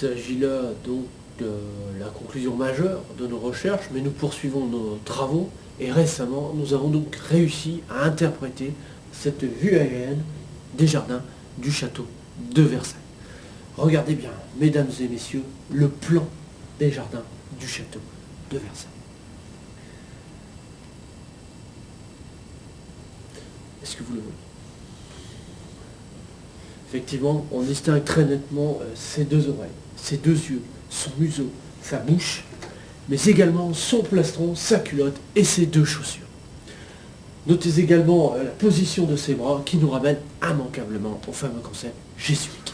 s'agit là donc de la conclusion majeure de nos recherches, mais nous poursuivons nos travaux et récemment nous avons donc réussi à interpréter cette vue aérienne des jardins du château de Versailles. Regardez bien, mesdames et messieurs, le plan des jardins du château de Versailles. Est-ce que vous le voyez? Effectivement, on distingue très nettement ses deux oreilles, ses deux yeux, son museau, sa bouche, mais également son plastron, sa culotte et ses deux chaussures. Notez également la position de ses bras qui nous ramène immanquablement au fameux concept jésuite.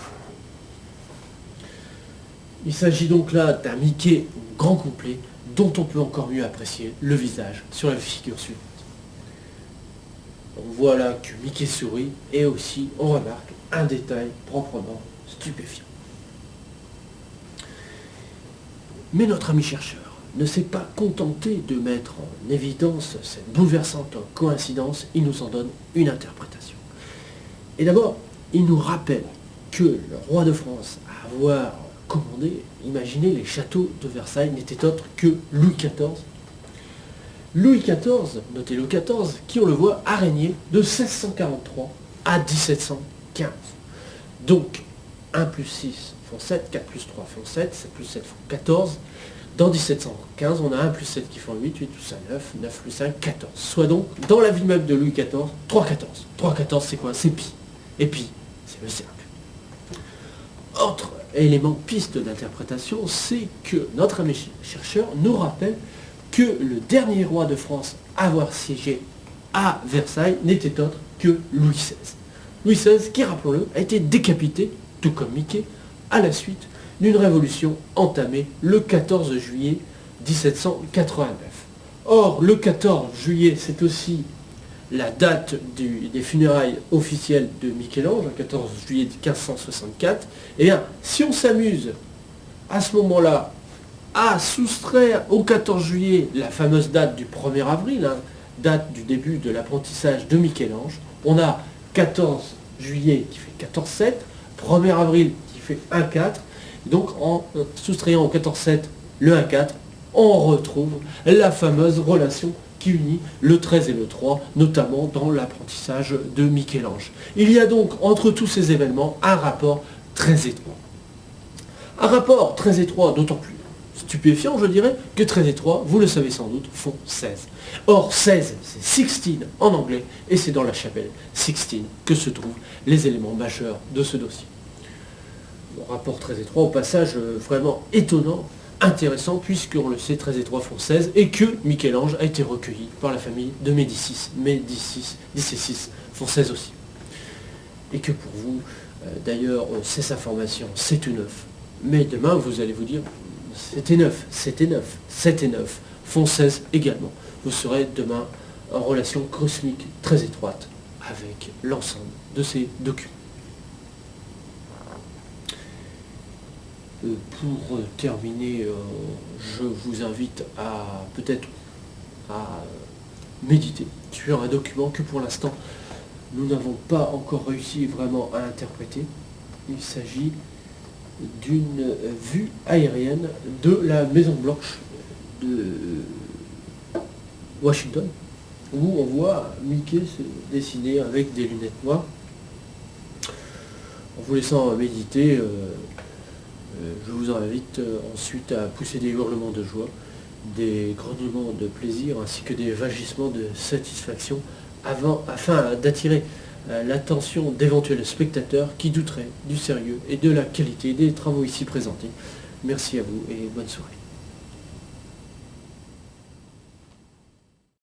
Il s'agit donc là d'un Mickey au grand complet dont on peut encore mieux apprécier le visage sur la figure suivante. On voit là que Mickey sourit et aussi on remarque un détail proprement stupéfiant. Mais notre ami chercheur ne s'est pas contenté de mettre en évidence cette bouleversante coïncidence, il nous en donne une interprétation. Et d'abord, il nous rappelle que le roi de France, à avoir commandé, imaginez, les châteaux de Versailles n'était autre que Louis XIV. Louis XIV, notez le 14, qui on le voit a régné de 1643 à 1715. Donc 1 plus 6 font 7, 4 plus 3 font 7, 7 plus 7 font 14. Dans 1715, on a 1 plus 7 qui font 8, 8 plus 5, 9, 9 plus 5, 14. Soit donc, dans la vie même de Louis XIV, 3, 14. 3, 14, c'est quoi? C'est pi. Et pi, c'est le cercle. Autre élément piste d'interprétation, c'est que notre ami chercheur nous rappelle que le dernier roi de France à avoir siégé à Versailles n'était autre que Louis XVI. Louis XVI, qui, rappelons-le, a été décapité, tout comme Mickey, à la suite d'une révolution entamée le 14 juillet 1789. Or, le 14 juillet, c'est aussi la date des funérailles officielles de Michel-Ange, le 14 juillet 1564. Et bien, si on s'amuse à ce moment-là à soustraire au 14 juillet la fameuse date du 1er avril, date du début de l'apprentissage de Michel-Ange, on a 14 juillet qui fait 14-7, 1er avril qui fait 1-4, donc en soustrayant au 14-7 le 1-4, on retrouve la fameuse relation qui unit le 13 et le 3, notamment dans l'apprentissage de Michel-Ange. Il y a donc entre tous ces événements un rapport très étroit. Un rapport très étroit, d'autant plus stupéfiant, je dirais, que 13 et 3, vous le savez sans doute, font 16. Or, 16, c'est 16 en anglais, et c'est dans la chapelle Sixtine que se trouvent les éléments majeurs de ce dossier. Bon, rapport 13 et 3, au passage vraiment étonnant, intéressant, puisqu'on le sait, 13 et 3 font 16, et que Michel-Ange a été recueilli par la famille de Médicis. Médicis, 10 et 6 font 16 aussi. Et que pour vous, d'ailleurs, ces informations, c'est tout neuf. Mais demain, vous allez vous dire, c'était 9, c'était 9, 7 et 9 font 16 également. Vous serez demain en relation cosmique très étroite avec l'ensemble de ces documents. Pour terminer, je vous invite à peut-être à méditer sur un document que pour l'instant nous n'avons pas encore réussi vraiment à interpréter. Il s'agit d'une vue aérienne de la Maison Blanche de Washington, où on voit Mickey se dessiner avec des lunettes noires. En vous laissant méditer, je vous invite ensuite à pousser des hurlements de joie, des grognements de plaisir, ainsi que des vagissements de satisfaction, afin d'attirer l'attention d'éventuels spectateurs qui douteraient du sérieux et de la qualité des travaux ici présentés. Merci à vous et bonne soirée.